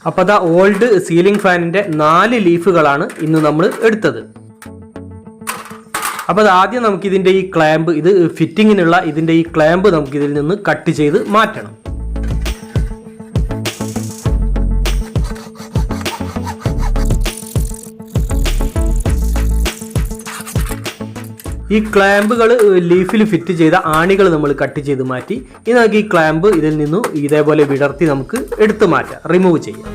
അപ്പോൾ ദാ old ceiling ഫാനിൻ്റെ 4 ലീഫുകളാണ് ഇന്ന് നമ്മൾ എടുത്തത്. അപ്പോൾ അത് ആദ്യം നമുക്കിതിൻ്റെ ഈ ക്ലാമ്പ്, ഇത് ഫിറ്റിങ്ങിനുള്ള ഇതിൻ്റെ ഈ ക്ലാമ്പ് നമുക്കിതിൽ നിന്ന് കട്ട് ചെയ്ത് മാറ്റണം. ഈ ക്ലാമ്പുകൾ ലീഫിൽ ഫിറ്റ് ചെയ്ത ആണികൾ നമ്മൾ കട്ട് ചെയ്ത് മാറ്റി. ഇനി നമുക്ക് ഈ ക്ലാമ്പ് ഇതിൽ നിന്നും ഇതേപോലെ വിടർത്തി നമുക്ക് എടുത്തു മാറ്റാം, റിമൂവ് ചെയ്യാം.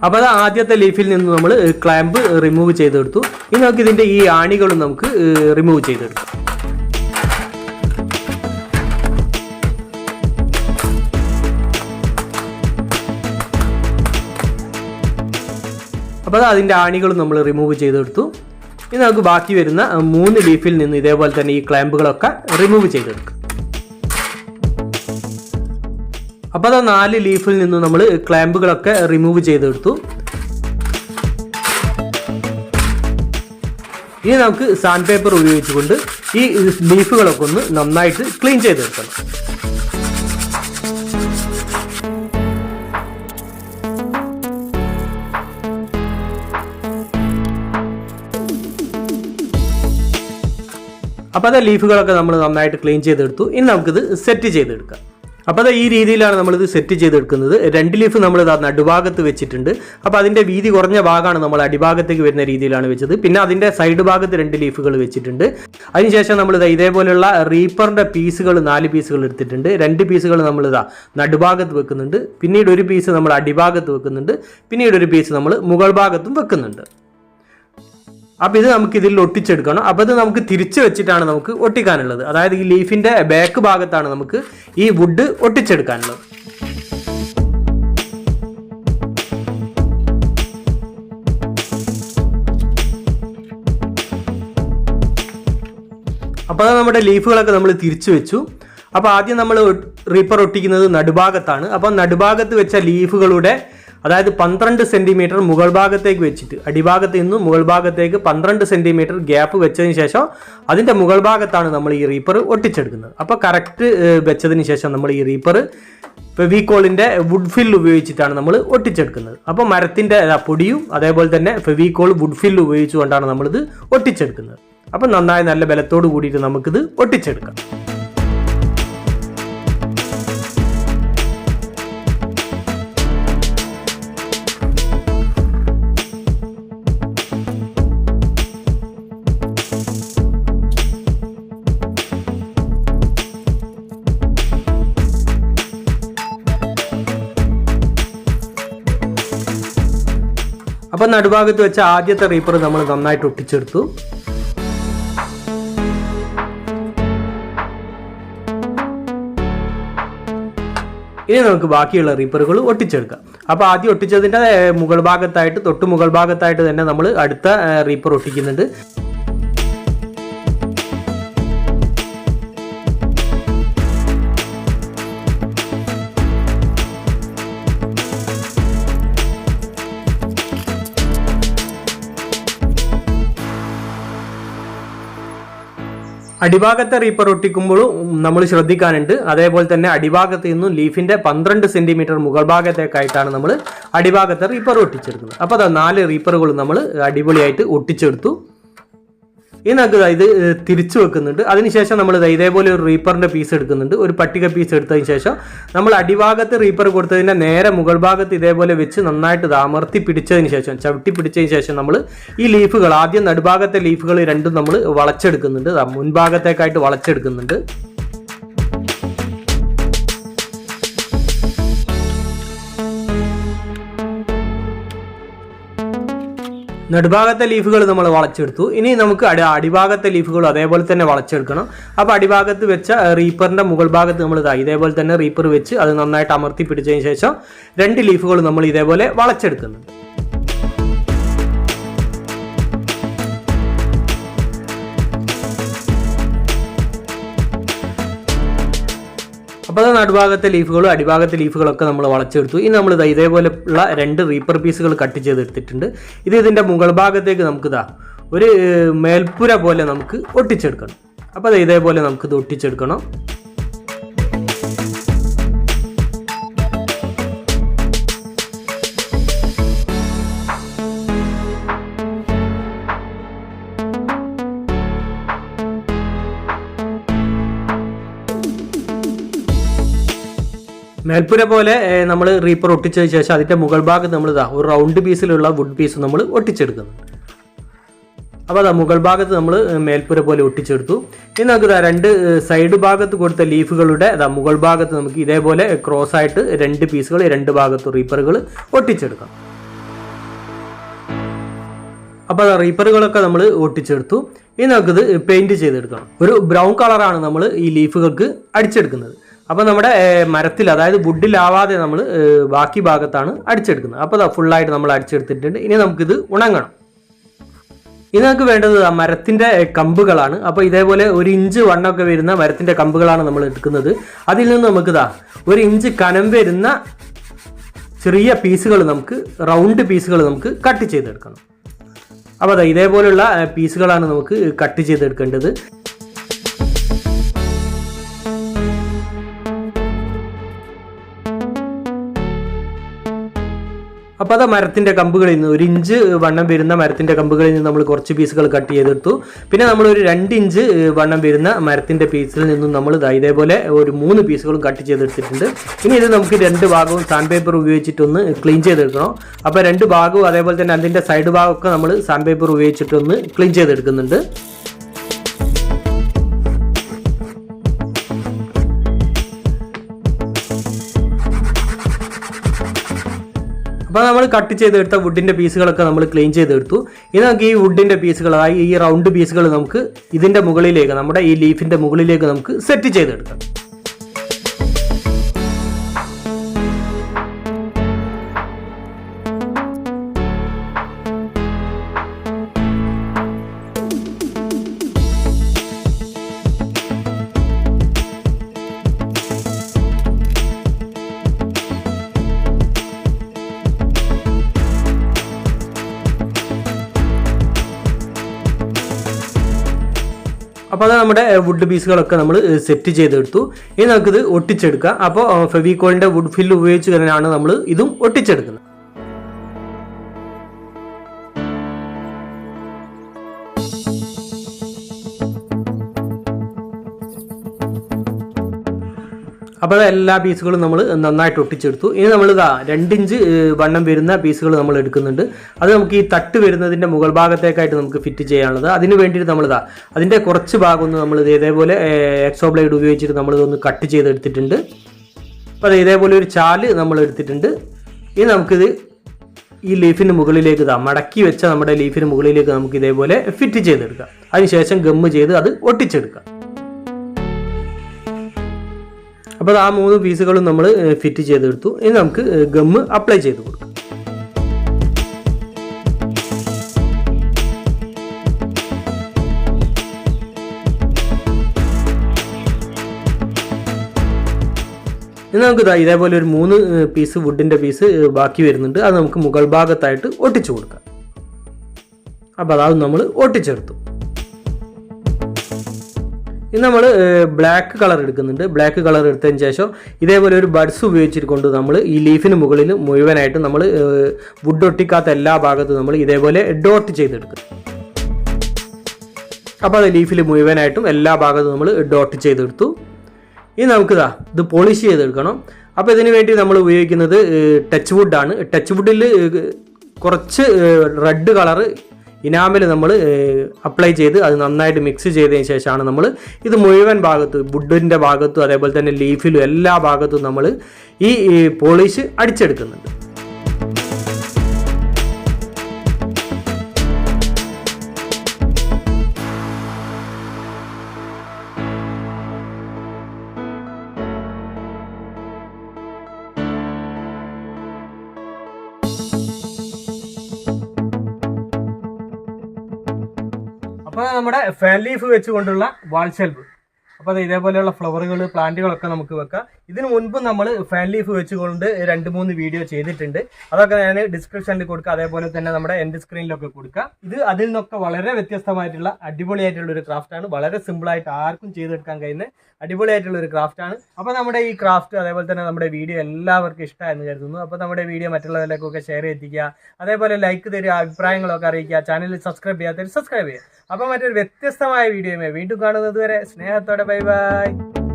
അപ്പോൾ അത് ആദ്യത്തെ ലീഫിൽ നിന്ന് നമ്മൾ ക്ലാമ്പ് റിമൂവ് ചെയ്തെടുത്തു. ഇനി നമുക്ക് ഇതിൻ്റെ ഈ ആണികളും നമുക്ക് റിമൂവ് ചെയ്തെടുക്കാം. അപ്പോൾ അതിൻ്റെ ആണികളും നമ്മൾ റിമൂവ് ചെയ്തെടുത്തു. ഇനി നമുക്ക് ബാക്കി വരുന്ന 3 ലീഫിൽ നിന്ന് ഇതേപോലെ തന്നെ ഈ ക്ലാമ്പുകളൊക്കെ റിമൂവ് ചെയ്തെടുക്കും. അപ്പോൾ അത് 4 ലീഫിൽ നിന്ന് നമ്മൾ ക്ലാമ്പുകളൊക്കെ റിമൂവ് ചെയ്തെടുത്തു. ഇനി നമുക്ക് സാൻഡ് പേപ്പർ ഉപയോഗിച്ചുകൊണ്ട് ഈ ലീഫുകളൊക്കെ ഒന്ന് നന്നായിട്ട് ക്ലീൻ ചെയ്തെടുക്കണം. അപ്പോൾ അത് ലീഫുകളൊക്കെ നമ്മൾ നന്നായിട്ട് ക്ലീൻ ചെയ്തെടുത്തു. ഇനി നമുക്കിത് സെറ്റ് ചെയ്തെടുക്കാം. അപ്പോൾ അത് ഈ രീതിയിലാണ് നമ്മളിത് സെറ്റ് ചെയ്തെടുക്കുന്നത്. 2 ലീഫ് നമ്മൾ നടുഭാഗത്ത് വെച്ചിട്ടുണ്ട്. അപ്പോൾ അതിൻ്റെ വീതി കുറഞ്ഞ ഭാഗമാണ് നമ്മൾ അടിഭാഗത്തേക്ക് വരുന്ന രീതിയിലാണ് വെച്ചത്. പിന്നെ അതിൻ്റെ സൈഡ് ഭാഗത്ത് 2 ലീഫുകൾ വെച്ചിട്ടുണ്ട്. അതിനുശേഷം നമ്മൾ ഇതേപോലെയുള്ള റീപ്പറിൻ്റെ പീസുകൾ 4 പീസുകൾ എടുത്തിട്ടുണ്ട്. 2 പീസുകൾ നമ്മൾ നടുഭാഗത്ത് വെക്കുന്നുണ്ട്. പിന്നീട് ഒരു പീസ് നമ്മൾ അടിഭാഗത്ത് വെക്കുന്നുണ്ട്. പിന്നീട് ഒരു പീസ് നമ്മൾ മുകൾ ഭാഗത്തും വെക്കുന്നുണ്ട്. അപ്പോൾ ഇത് നമുക്ക് ഇതിൽ ഒട്ടിച്ചെടുക്കണം. അപ്പോൾ ഇത് നമുക്ക് തിരിച്ച് വെച്ചിട്ടാണ് നമുക്ക് ഒട്ടിക്കാനുള്ളത്. അതായത് ഈ ലീഫിൻ്റെ ബാക്ക് ഭാഗത്താണ് നമുക്ക് ഈ വുഡ് ഒട്ടിച്ചെടുക്കാനുള്ളത്. അപ്പോൾ നമ്മുടെ ലീഫുകളൊക്കെ നമ്മൾ തിരിച്ചു വെച്ചു. അപ്പോൾ ആദ്യം നമ്മൾ റീപ്പർ ഒട്ടിക്കുന്നത് നടുഭാഗത്താണ്. അപ്പോൾ നടുഭാഗത്ത് വെച്ച ലീഫുകളുടെ അതായത് 12 സെൻറ്റിമീറ്റർ മുകൾ ഭാഗത്തേക്ക് വെച്ചിട്ട് അടിഭാഗത്ത് നിന്നും മുകൾ ഭാഗത്തേക്ക് 12 സെൻറ്റിമീറ്റർ ഗ്യാപ്പ് വെച്ചതിന് ശേഷം അതിൻ്റെ മുകൾ ഭാഗത്താണ് നമ്മൾ ഈ റീപ്പർ ഒട്ടിച്ചെടുക്കുന്നത്. അപ്പോൾ കറക്റ്റ് വെച്ചതിന് ശേഷം നമ്മൾ ഈ റീപ്പർ ഫെവിക്കോളിൻ്റെ വുഡ് ഫിൽ ഉപയോഗിച്ചിട്ടാണ് നമ്മൾ ഒട്ടിച്ചെടുക്കുന്നത്. അപ്പോൾ മരത്തിൻ്റെ പൊടിയും അതേപോലെ തന്നെ ഫെവിക്കോൾ വുഡ് ഫിൽ ഉപയോഗിച്ചുകൊണ്ടാണ് നമ്മളിത് ഒട്ടിച്ചെടുക്കുന്നത്. അപ്പോൾ നന്നായി നല്ല ബലത്തോട് കൂടിയിട്ട് നമുക്കിത് ഒട്ടിച്ചെടുക്കാം. അപ്പോൾ നടുഭാഗത്ത് വെച്ച ആദ്യത്തെ റീപ്പർ നമ്മൾ നന്നായിട്ട് ഒട്ടിച്ചെടുത്തു. ഇനി നമുക്ക് ബാക്കിയുള്ള റീപ്പറുകൾ ഒട്ടിച്ചെടുക്കാം. അപ്പോൾ ആദ്യം ഒട്ടിച്ചതിൻ്റെ മുകൾ ഭാഗത്തായിട്ട് തൊട്ട് മുകൾ ഭാഗത്തായിട്ട് തന്നെ നമ്മൾ അടുത്ത റീപ്പർ ഒട്ടിക്കുന്നുണ്ട്. അടിഭാഗത്തെ റീപ്പർ ഒട്ടിക്കുമ്പോഴും നമ്മൾ ശ്രദ്ധിക്കാനുണ്ട്. അതേപോലെ തന്നെ അടിഭാഗത്ത് നിന്നും ലീഫിൻ്റെ 12 സെൻറ്റിമീറ്റർ മുകൾ ഭാഗത്തേക്കായിട്ടാണ് നമ്മൾ അടിഭാഗത്തെ റീപ്പർ ഒട്ടിച്ചെടുക്കുന്നത്. അപ്പോൾ അത് 4 റീപ്പറുകൾ നമ്മൾ അടിപൊളിയായിട്ട് ഒട്ടിച്ചെടുത്തു. ഇനി നമുക്ക് ഇത് തിരിച്ചു വെക്കുന്നുണ്ട്. അതിനുശേഷം നമ്മൾ ഇതേപോലെ ഒരു റീപ്പറിൻ്റെ പീസ് എടുക്കുന്നുണ്ട്. ഒരു പട്ടിക പീസ് എടുത്തതിന് ശേഷം നമ്മൾ അടിഭാഗത്ത് റീപ്പർ കൊടുത്തതിൻ്റെ നേരെ മുകൾ ഭാഗത്ത് ഇതേപോലെ വെച്ച് നന്നായിട്ട് അമർത്തി പിടിച്ചതിന് ശേഷം ചവിട്ടി പിടിച്ചതിന് ശേഷം നമ്മൾ ഈ ലീഫുകൾ ആദ്യം നടുഭാഗത്തെ ലീഫുകൾ രണ്ടും നമ്മൾ വളച്ചെടുക്കുന്നുണ്ട്. മുൻഭാഗത്തേക്കായിട്ട് വളച്ചെടുക്കുന്നുണ്ട്. നടുഭാഗത്തെ ലീഫുകൾ നമ്മൾ വളച്ചെടുത്തു. ഇനി നമുക്ക് അടിഭാഗത്തെ ലീഫുകൾ അതേപോലെ തന്നെ വളച്ചെടുക്കണം. അപ്പോൾ അടിഭാഗത്ത് വെച്ച റീപ്പറിൻ്റെ മുകൾ ഭാഗത്ത് നമ്മൾ ഇതേപോലെ തന്നെ റീപ്പർ വെച്ച് അത് നന്നായിട്ട് അമർത്തി പിടിച്ചതിന് ശേഷം 2 ലീഫുകൾ നമ്മൾ ഇതേപോലെ വളച്ചെടുക്കുന്നുണ്ട്. അപ്പോൾ നടുഭാഗത്തെ ലീഫുകളും അടിഭാഗത്തെ ലീഫുകളൊക്കെ നമ്മൾ വളച്ചെടുത്തു. ഇനി നമ്മൾ ഇതേപോലെ ഉള്ള 2 റീപ്പർ പീസുകൾ കട്ട് ചെയ്തെടുത്തിട്ടുണ്ട്. ഇതിൻ്റെ മുകൾ ഭാഗത്തേക്ക് നമുക്ക് ഒരു മേൽപ്പുര പോലെ നമുക്ക് ഒട്ടിച്ചെടുക്കണം. അപ്പോൾ ഇതേപോലെ നമുക്കിത് ഒട്ടിച്ചെടുക്കണം. മേൽപ്പുര പോലെ നമ്മൾ റീപ്പർ ഒട്ടിച്ചതിന് ശേഷം അതിൻ്റെ മുകൾ ഭാഗത്ത് നമ്മൾ ഒരു റൗണ്ട് പീസിലുള്ള വുഡ് പീസ് നമ്മൾ ഒട്ടിച്ചെടുക്കുന്നുണ്ട്. അപ്പോൾ അതാ മുകൾ ഭാഗത്ത് നമ്മൾ മേൽപ്പുര പോലെ ഒട്ടിച്ചെടുത്തു. ഇനി നമുക്ക് രണ്ട് സൈഡ് ഭാഗത്ത് കൊടുത്ത ലീഫുകളുടെ മുകൾ ഭാഗത്ത് നമുക്ക് ഇതേപോലെ ക്രോസ് ആയിട്ട് രണ്ട് പീസുകൾ രണ്ട് ഭാഗത്ത് റീപ്പറുകൾ ഒട്ടിച്ചെടുക്കാം. അപ്പോൾ റീപ്പറുകളൊക്കെ നമ്മൾ ഒട്ടിച്ചെടുത്തു. ഇനി നമുക്കിത് പെയിൻറ് ചെയ്തെടുക്കണം. ഒരു ബ്രൗൺ കളറാണ് നമ്മൾ ഈ ലീഫുകൾക്ക് അടിച്ചെടുക്കുന്നത്. അപ്പോൾ നമ്മുടെ മരത്തിൽ, അതായത് വുഡിലാവാതെ നമ്മൾ ബാക്കി ഭാഗത്താണ് അടിച്ചെടുക്കുന്നത്. അപ്പോൾ അതാ ഫുള്ളായിട്ട് നമ്മൾ അടിച്ചെടുത്തിട്ടുണ്ട്. ഇനി നമുക്കിത് ഉണങ്ങണം. ഇനി നമുക്ക് വേണ്ടത് മരത്തിൻ്റെ കമ്പുകളാണ്. അപ്പോൾ ഇതേപോലെ 1 ഇഞ്ച് വണ്ണമൊക്കെ വരുന്ന മരത്തിൻ്റെ കമ്പുകളാണ് നമ്മൾ എടുക്കുന്നത്. അതിൽ നിന്ന് നമുക്ക് 1 ഇഞ്ച് കനം വരുന്ന ചെറിയ പീസുകൾ, നമുക്ക് റൗണ്ട് പീസുകൾ നമുക്ക് കട്ട് ചെയ്തെടുക്കണം. അപ്പോൾ അതാ ഇതേപോലെയുള്ള പീസുകളാണ് നമുക്ക് കട്ട് ചെയ്തെടുക്കേണ്ടത്. അപ്പോൾ അത് മരത്തിൻ്റെ കമ്പുകളിൽ നിന്ന് 1 ഇഞ്ച് വണ്ണം വരുന്ന മരത്തിൻ്റെ കമ്പുകളിൽ നിന്ന് നമ്മൾ കുറച്ച് പീസുകൾ കട്ട് ചെയ്തെടുത്തു. പിന്നെ നമ്മൾ ഒരു 2 ഇഞ്ച് വണ്ണം വരുന്ന മരത്തിൻ്റെ പീസിൽ നിന്നും നമ്മൾ ഇതേപോലെ ഒരു 3 പീസുകളും കട്ട് ചെയ്തെടുത്തിട്ടുണ്ട്. ഇനി ഇത് നമുക്ക് 2 ഭാഗവും സാൻഡ് പേപ്പർ ഉപയോഗിച്ചിട്ടൊന്ന് ക്ലീൻ ചെയ്തെടുക്കണം. അപ്പോൾ 2 ഭാഗവും അതേപോലെ തന്നെ അതിൻ്റെ സൈഡ് ഭാഗമൊക്കെ നമ്മൾ സാൻഡ് പേപ്പർ ഉപയോഗിച്ചിട്ടൊന്ന് ക്ലീൻ ചെയ്തെടുക്കുന്നുണ്ട്. അപ്പോൾ നമ്മൾ കട്ട് ചെയ്തെടുത്ത വുഡിൻ്റെ പീസുകളൊക്കെ നമ്മൾ ക്ലീൻ ചെയ്തെടുത്തു. ഇനി നമുക്ക് ഈ വുഡിൻ്റെ പീസുകൾ, അതായത് ഈ റൗണ്ട് പീസുകൾ നമുക്ക് ഇതിൻ്റെ മുകളിലേക്ക്, നമ്മുടെ ഈ ലീഫിൻ്റെ മുകളിലേക്ക് നമുക്ക് സെറ്റ് ചെയ്തെടുക്കാം. അപ്പോൾ അത് നമ്മുടെ വുഡ് പീസുകളൊക്കെ നമ്മൾ സെറ്റ് ചെയ്തെടുത്തു. ഇനി നമുക്കിത് ഒട്ടിച്ചെടുക്കാം. അപ്പോൾ ഫെവിക്കോളിൻ്റെ വുഡ് ഫിൽ ഉപയോഗിച്ച് തന്നെയാണ് നമ്മൾ ഇതും ഒട്ടിച്ചെടുക്കുന്നത്. അപ്പോൾ എല്ലാ പീസുകളും നമ്മൾ നന്നായിട്ട് ഒട്ടിച്ചെടുത്തു. ഇനി നമ്മൾ 2 ഇഞ്ച് വണ്ണം വരുന്ന പീസുകൾ നമ്മൾ എടുക്കുന്നുണ്ട്. അത് നമുക്ക് ഈ തട്ട് വരുന്നതിൻ്റെ മുകൾ ഭാഗത്തേക്കായിട്ട് നമുക്ക് ഫിറ്റ് ചെയ്യാനുള്ളത്. അതിന് വേണ്ടിയിട്ട് നമ്മൾ അതിൻ്റെ കുറച്ച് ഭാഗം ഒന്ന് നമ്മൾ ഇതേപോലെ എക്സോ ബ്ലേഡ് ഉപയോഗിച്ചിട്ട് നമ്മളിതൊന്ന് കട്ട് ചെയ്തെടുത്തിട്ടുണ്ട്. അപ്പോൾ അത് ഇതേപോലെ ഒരു ചാല് നമ്മൾ എടുത്തിട്ടുണ്ട്. ഇനി നമുക്കിത് ഈ ലീഫിന് മുകളിലേക്ക് മടക്കി വെച്ച നമ്മുടെ ലീഫിന് മുകളിലേക്ക് നമുക്ക് ഇതേപോലെ ഫിറ്റ് ചെയ്തെടുക്കാം. അതിനുശേഷം ഗമ്മ് ചെയ്ത് അത് ഒട്ടിച്ചെടുക്കാം. അപ്പോൾ ആ 3 പീസുകളും നമ്മൾ ഫിറ്റ് ചെയ്തെടുത്തു. ഇനി നമുക്ക് ഗമ്മ് അപ്ലൈ ചെയ്ത് കൊടുക്കാം. ഇനി നമുക്ക് ഇതേപോലെ ഒരു 3 പീസ് വുഡിൻ്റെ പീസ് ബാക്കി വരുന്നുണ്ട്. അത് നമുക്ക് മുകൾ ഭാഗത്തായിട്ട് ഒട്ടിച്ചു കൊടുക്കാം. അപ്പോൾ അത് നമ്മൾ ഒട്ടിച്ചെടുത്തു. ഇനി നമ്മൾ ബ്ലാക്ക് കളർ എടുക്കുന്നുണ്ട്. ബ്ലാക്ക് കളർ എടുത്തതിന് ശേഷം ഇതേപോലെ ഒരു ബഡ്സ് ഉപയോഗിച്ചിട്ട് നമ്മൾ ഈ ലീഫിന് മുകളിൽ മുഴുവനായിട്ട് നമ്മൾ വുഡ് ഒട്ടിക്കാത്ത എല്ലാ ഭാഗത്തും നമ്മൾ ഇതേപോലെ ഡോട്ട് ചെയ്തെടുക്കും. അപ്പോൾ അത് ലീഫിൽ മുഴുവനായിട്ടും എല്ലാ ഭാഗത്തും നമ്മൾ ഡോട്ട് ചെയ്തെടുത്തു. ഇനി നമുക്ക് ഇത് പോളിഷ് ചെയ്തെടുക്കണം. അപ്പോൾ ഇതിന് വേണ്ടി നമ്മൾ ഉപയോഗിക്കുന്നത് ടച്ച് വുഡാണ്. ടച്ച് വുഡിൽ കുറച്ച് റെഡ് കളറ് ഇനാമിൽ നമ്മൾ അപ്ലൈ ചെയ്ത് അത് നന്നായിട്ട് മിക്സ് ചെയ്തതിന് ശേഷമാണ് നമ്മൾ ഇത് മുഴുവൻ ഭാഗത്തും, വുഡിൻ്റെ ഭാഗത്തും അതേപോലെ തന്നെ ലീഫിലും എല്ലാ ഭാഗത്തും നമ്മൾ ഈ പോളിഷ് അടിച്ചെടുക്കുന്നുണ്ട്. അപ്പോൾ നമ്മുടെ ഫാൻ ലീഫ് വെച്ചുകൊണ്ടുള്ള വാൾ ഷെൽഫ്, അപ്പോൾ അത് ഇതേപോലെയുള്ള ഫ്ലവറുകൾ, പ്ലാന്റുകളൊക്കെ നമുക്ക് വെക്കാം. ഇതിനു മുൻപ് നമ്മൾ ഫാൻ ലീഫ് വെച്ചുകൊണ്ട് 2-3 വീഡിയോ ചെയ്തിട്ടുണ്ട്. അതൊക്കെ ഞാൻ ഡിസ്ക്രിപ്ഷനിൽ കൊടുക്കുക, അതേപോലെ തന്നെ നമ്മുടെ എൻഡ് സ്ക്രീനിലൊക്കെ കൊടുക്കുക. ഇത് അതിൽ നിന്നൊക്കെ വളരെ വ്യത്യസ്തമായിട്ടുള്ള അടിപൊളിയായിട്ടുള്ള ഒരു ക്രാഫ്റ്റാണ്. വളരെ സിമ്പിളായിട്ട് ആർക്കും ചെയ്തെടുക്കാൻ കഴിയുന്ന അടിപൊളിയായിട്ടുള്ള ഒരു ക്രാഫ്റ്റാണ്. അപ്പോൾ നമ്മുടെ ഈ ക്രാഫ്റ്റ് അതേപോലെ തന്നെ നമ്മുടെ വീഡിയോ എല്ലാവർക്കും ഇഷ്ടമായെന്ന് കരുതുന്നു. അപ്പോൾ നമ്മുടെ വീഡിയോ മറ്റുള്ളവരിലേക്കൊക്കെ ഷെയർ ചെയ്യിക്കുക, അതേപോലെ ലൈക്ക് തരിക, അഭിപ്രായങ്ങളൊക്കെ അറിയിക്കുക, ചാനൽ സബ്സ്ക്രൈബ് ചെയ്യാത്തവർ സബ്സ്ക്രൈബ് ചെയ്യുക. അപ്പോൾ മറ്റൊരു വ്യത്യസ്തമായ വീഡിയോയുമായി വീണ്ടും കാണുന്നത് വരെ സ്നേഹത്തോടെ ബൈ ബൈ.